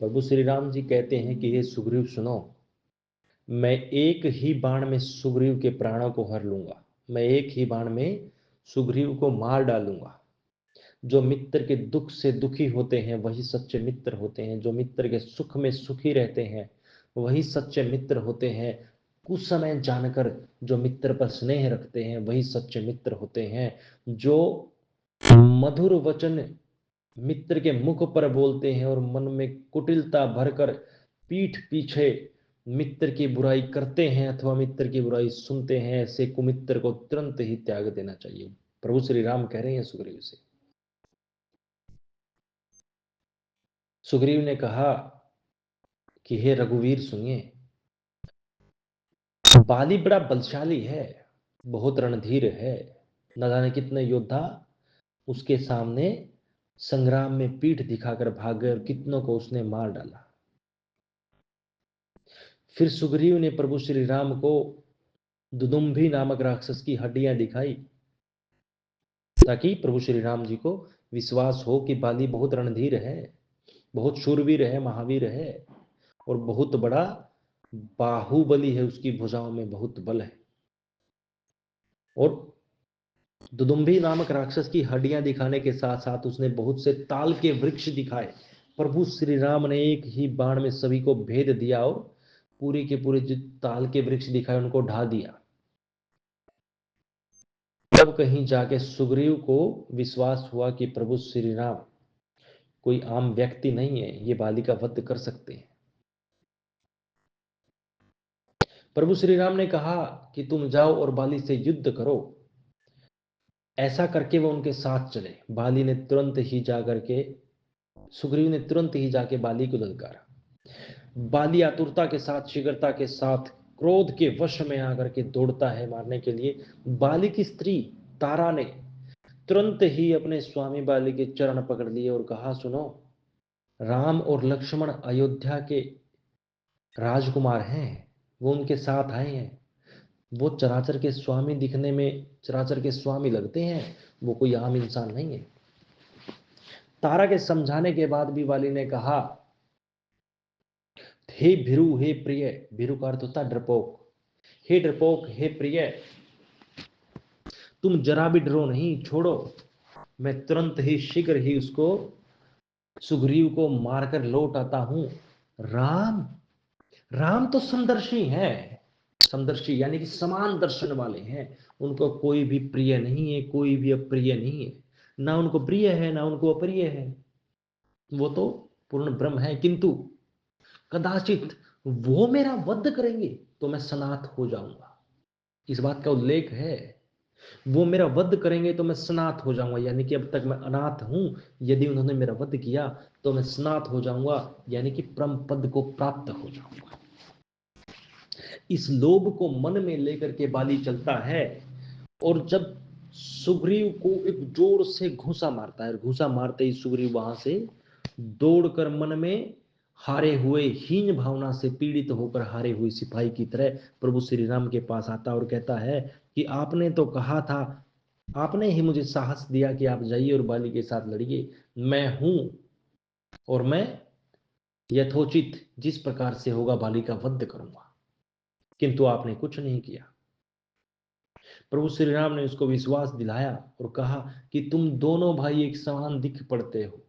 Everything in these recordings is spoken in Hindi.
प्रभु श्री राम जी कहते हैं कि हे सुग्रीव सुनो, मैं एक ही बाण में सुग्रीव के प्राणों को हर लूंगा, मैं एक ही बाण में सुग्रीव को मार डालूंगा। जो मित्र के दुख से दुखी होते हैं वही सच्चे मित्र होते हैं, जो मित्र के सुख में सुखी रहते हैं वही सच्चे मित्र होते हैं। कुछ समय जानकर जो मित्र पर स्नेह रखते हैं वही सच्चे मित्र होते हैं। जो मधुर वचन मित्र के मुख पर बोलते हैं और मन में कुटिलता भरकर पीठ पीछे मित्र की बुराई करते हैं अथवा मित्र की बुराई सुनते हैं, ऐसे कुमित्र को तुरंत ही त्याग देना चाहिए। प्रभु श्री राम कह रहे हैं सुग्रीव से। सुग्रीव ने कहा कि हे रघुवीर सुनिए, बाली बड़ा बलशाली है, बहुत रणधीर है, न जाने कितने योद्धा उसके सामने संग्राम में पीठ दिखाकर भाग गए और कितनों को उसने मार डाला। फिर सुग्रीव ने प्रभु श्री राम को दुदुम्भी नामक राक्षस की हड्डियां दिखाई, ताकि प्रभु श्री राम जी को विश्वास हो कि बाली बहुत रणधीर है, बहुत शूरवीर है, महावीर है और बहुत बड़ा बाहुबली है, उसकी भुजाओं में बहुत बल है। और दुदुम्भी नामक राक्षस की हड्डियां दिखाने के साथ साथ उसने बहुत से ताल के वृक्ष दिखाए। प्रभु श्री राम ने एक ही बाण में सभी को भेद दिया और पूरे के पूरे जो ताल के वृक्ष दिखाए उनको ढा दिया। तब कहीं जाके सुग्रीव को विश्वास हुआ कि प्रभु श्री राम कोई आम व्यक्ति नहीं है, ये बाली का वध कर सकते हैं। प्रभु श्री राम ने कहा कि तुम जाओ और बाली से युद्ध करो। ऐसा करके वो उनके साथ चले। बाली ने तुरंत ही जाकर के सुग्रीव ने तुरंत ही जाके बाली को ललकारा। बाली आतुरता के साथ, शीघ्रता के साथ, क्रोध के वश में आकर के दौड़ता है मारने के लिए। बाली की स्त्री तारा ने तुरंत ही अपने स्वामी बाली के चरण पकड़ लिए और कहा, सुनो, राम और लक्ष्मण अयोध्या के राजकुमार हैं, वो उनके साथ आए हैं, वो चराचर के स्वामी दिखने में चराचर के स्वामी लगते हैं, वो कोई आम इंसान नहीं है। तारा के समझाने के बाद भी बाली ने कहा, हे भीरु, हे प्रिय, भीरु का अर्थ होता डरपोक, हे डरपोक, हे प्रिय, तुम जरा भी डरो नहीं, छोड़ो, मैं तुरंत ही शीघ्र ही उसको सुग्रीव को मारकर लौट आता हूं। राम राम तो समदर्शी हैं, समदर्शी यानी कि समान दर्शन वाले हैं, उनको कोई भी प्रिय नहीं है, कोई भी अप्रिय नहीं है, ना उनको प्रिय है ना उनको अप्रिय है, वो तो पूर्ण ब्रह्म है। किंतु कदाचित वो मेरा वध करेंगे तो मैं सनाथ हो जाऊंगा, इस बात का उल्लेख है। वो मेरा वध करेंगे तो मैं सनाथ हो जाऊंगा, यानी कि अब तक मैं अनाथ हूं, यदि उन्होंने मेरा वध किया तो मैं सनाथ हो जाऊंगा, यानी कि परम पद को प्राप्त हो जाऊंगा। इस लोभ को मन में लेकर के बाली चलता है और जब सुग्रीव को एक जोर से घूंसा मारता है, घूंसा मारते ही सुग्रीव वहां से दौड़कर मन में हारे हुए, हीन भावना से पीड़ित होकर हारे हुए सिपाही की तरह प्रभु श्री राम के पास आता और कहता है कि आपने तो कहा था, आपने ही मुझे साहस दिया कि आप जाइए और बाली के साथ लड़िए, मैं हूं और मैं यथोचित जिस प्रकार से होगा बाली का वध करूंगा, किंतु आपने कुछ नहीं किया। प्रभु श्री राम ने उसको विश्वास दिलाया और कहा कि तुम दोनों भाई एक समान दिख पड़ते हो,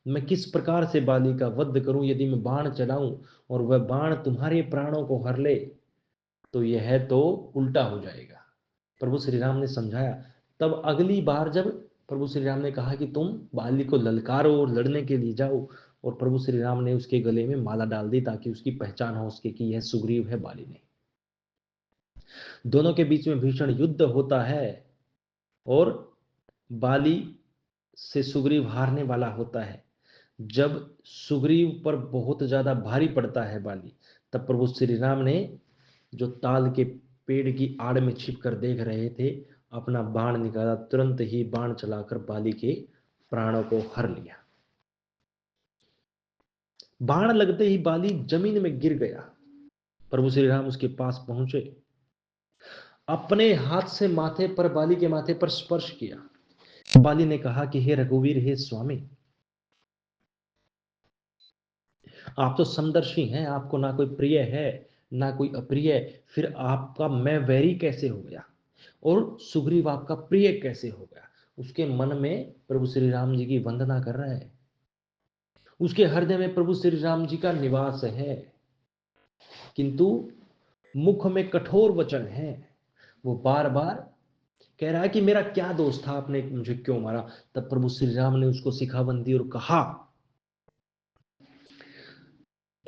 मैं किस प्रकार से बाली का वध करूं, यदि मैं बाण चलाऊं और वह बाण तुम्हारे प्राणों को हर ले तो यह तो उल्टा हो जाएगा। प्रभु श्री राम ने समझाया। तब अगली बार जब प्रभु श्री राम ने कहा कि तुम बाली को ललकारो और लड़ने के लिए जाओ, और प्रभु श्री राम ने उसके गले में माला डाल दी ताकि उसकी पहचान हो उसके कि यह सुग्रीव है, बाली नहीं। दोनों के बीच में भीषण युद्ध होता है और बाली से सुग्रीव हारने वाला होता है। जब सुग्रीव पर बहुत ज्यादा भारी पड़ता है बाली, तब प्रभु श्री राम ने जो ताल के पेड़ की आड़ में छिप कर देख रहे थे, अपना बाण निकाला, तुरंत ही बाण चलाकर बाली के प्राणों को हर लिया। बाण लगते ही बाली जमीन में गिर गया। प्रभु श्री राम उसके पास पहुंचे, अपने हाथ से माथे पर, बाली के माथे पर स्पर्श किया। बाली ने कहा कि हे रघुवीर, हे स्वामी, आप तो समदर्शी हैं, आपको ना कोई प्रिय है ना कोई अप्रिय, फिर आपका मैं वैरी कैसे हो गया और सुग्रीव आपका प्रिय कैसे हो गया? उसके मन में प्रभु श्री राम जी की वंदना कर रहा है, उसके हृदय में प्रभु श्री राम जी का निवास है, किंतु मुख में कठोर वचन है। वो बार बार कह रहा है कि मेरा क्या दोष था, आपने मुझे क्यों मारा? तब प्रभु श्री राम ने उसको सिखावन दी और कहा,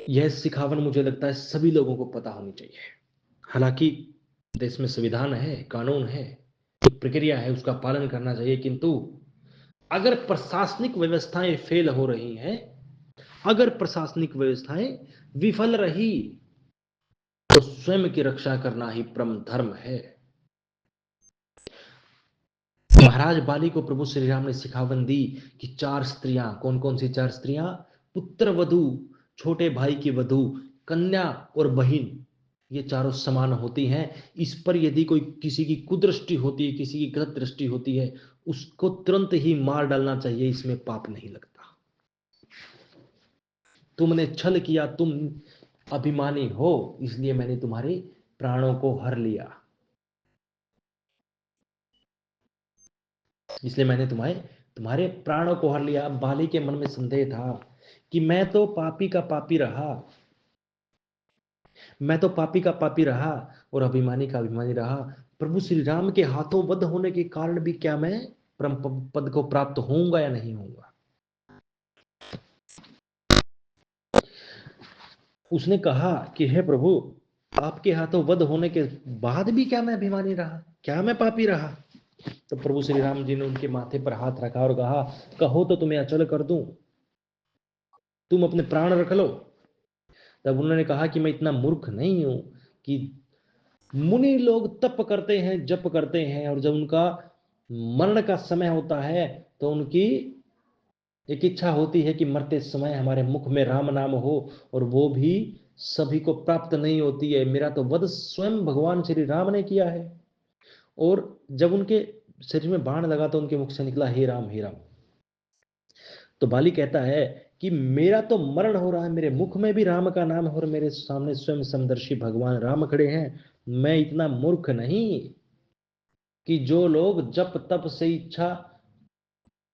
यह सिखावन मुझे लगता है सभी लोगों को पता होनी चाहिए। हालांकि देश में संविधान है, कानून है, एक प्रक्रिया है, उसका पालन करना चाहिए, किंतु अगर प्रशासनिक व्यवस्थाएं फेल हो रही हैं, अगर प्रशासनिक व्यवस्थाएं विफल रही, तो स्वयं की रक्षा करना ही परम धर्म है। महाराज बाली को प्रभु श्री राम ने सिखावन दी कि 4 स्त्रियां, कौन कौन सी 4 स्त्रियां? पुत्र वधु, छोटे भाई की वधु, कन्या और बहिन, ये चारों समान होती हैं। इस पर यदि कोई किसी की कुदृष्टि होती है, किसी की गलत दृष्टि होती है, उसको तुरंत ही मार डालना चाहिए, इसमें पाप नहीं लगता। तुमने छल किया, तुम अभिमानी हो, इसलिए मैंने तुम्हारे प्राणों को हर लिया, इसलिए मैंने तुम्हारे प्राणों को हर लिया। बाली के मन में संदेह था कि मैं तो पापी का पापी रहा, मैं तो पापी का पापी रहा और अभिमानी का अभिमानी रहा। प्रभु श्री राम के हाथों वध होने के कारण भी क्या मैं परम पद को प्राप्त होऊंगा या नहीं होऊंगा? उसने कहा कि हे प्रभु, आपके हाथों वध होने के बाद भी क्या मैं अभिमानी रहा, क्या मैं पापी रहा? तो प्रभु श्री राम जी ने उनके माथे पर हाथ रखा और कहा, कहो तो तुम्हें अचल कर दूं, तुम अपने प्राण रख लो। तब उन्होंने कहा कि मैं इतना मूर्ख नहीं हूं कि मुनि लोग तप करते हैं, जप करते हैं, और जब उनका मरण का समय होता है तो उनकी एक इच्छा होती है कि मरते समय हमारे मुख में राम नाम हो, और वो भी सभी को प्राप्त नहीं होती है। मेरा तो वध स्वयं भगवान श्री राम ने किया है। और जब उनके शरीर में बाण लगा तो उनके मुख से निकला, हे राम हे राम। तो बाली कहता है कि मेरा तो मरण हो रहा है, मेरे मुख में भी राम का नाम है और मेरे सामने स्वयं समदर्शी भगवान राम खड़े हैं। मैं इतना मूर्ख नहीं कि जो लोग जप तप से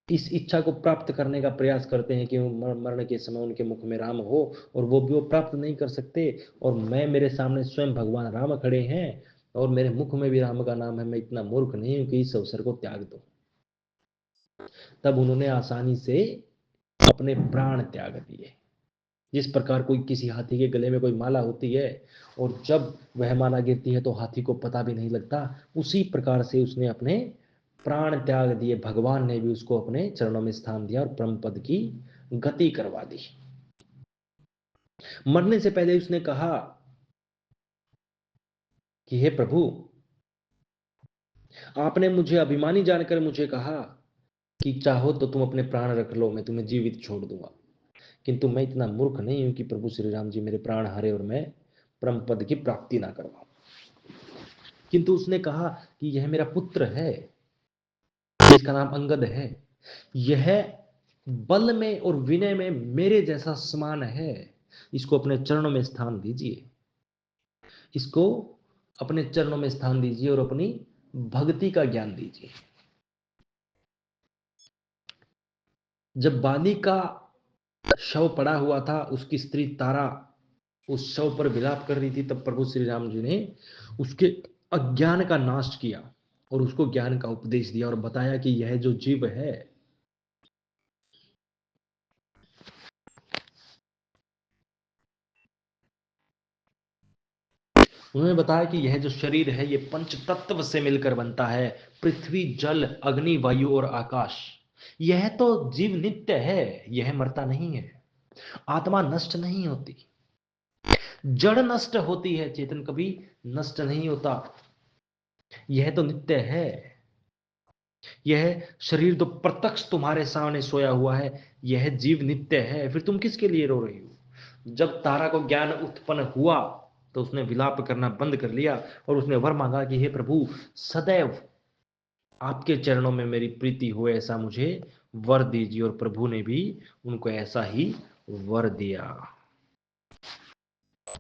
इस इच्छा को प्राप्त करने का प्रयास करते हैं कि मरण के समय उनके मुख में राम हो, और वो भी वो प्राप्त नहीं कर सकते, और मैं, मेरे सामने स्वयं भगवान राम खड़े हैं और मेरे मुख में भी राम का नाम है, मैं इतना मूर्ख नहीं हूं कि इस अवसर को त्याग दूं। तब उन्होंने आसानी से अपने प्राण त्याग दिए। जिस प्रकार कोई किसी हाथी के गले में कोई माला होती है और जब वह माला गिरती है तो हाथी को पता भी नहीं लगता, उसी प्रकार से उसने अपने प्राण त्याग दिए। भगवान ने भी उसको अपने चरणों में स्थान दिया और परम पद की गति करवा दी। मरने से पहले उसने कहा कि हे प्रभु, आपने मुझे अभिमानी जानकर मुझे कहा कि चाहो तो तुम अपने प्राण रख लो, मैं तुम्हें जीवित छोड़ दूंगा, किंतु मैं इतना मूर्ख नहीं हूं कि प्रभु श्री राम जी मेरे प्राण हरे और मैं परम पद की प्राप्ति ना करवाऊं। किंतु उसने कहा कि यह मेरा पुत्र है, इसका नाम अंगद है, यह बल में और विनय में मेरे जैसा समान है, इसको अपने चरणों में स्थान दीजिए, इसको अपने चरणों में स्थान दीजिए और अपनी भक्ति का ज्ञान दीजिए। जब बाली का शव पड़ा हुआ था, उसकी स्त्री तारा उस शव पर विलाप कर रही थी, तब प्रभु श्री राम जी ने उसके अज्ञान का नाश किया और उसको ज्ञान का उपदेश दिया और बताया कि यह जो जीव है, उन्होंने बताया कि यह जो शरीर है ये पंच तत्व से मिलकर बनता है, पृथ्वी जल अग्नि वायु और आकाश। यह तो जीव नित्य है, यह मरता नहीं है। आत्मा नष्ट नहीं होती, जड़ नष्ट होती है, चेतन कभी नष्ट नहीं होता। यह तो नित्य है। यह शरीर तो प्रत्यक्ष तुम्हारे सामने सोया हुआ है, यह जीव नित्य है, फिर तुम किसके लिए रो रही हो? जब तारा को ज्ञान उत्पन्न हुआ तो उसने विलाप करना बंद कर लिया और उसने वर मांगा कि हे प्रभु, सदैव आपके चरणों में मेरी प्रीति हो, ऐसा मुझे वर दीजिए, और प्रभु ने भी उनको ऐसा ही वर दिया।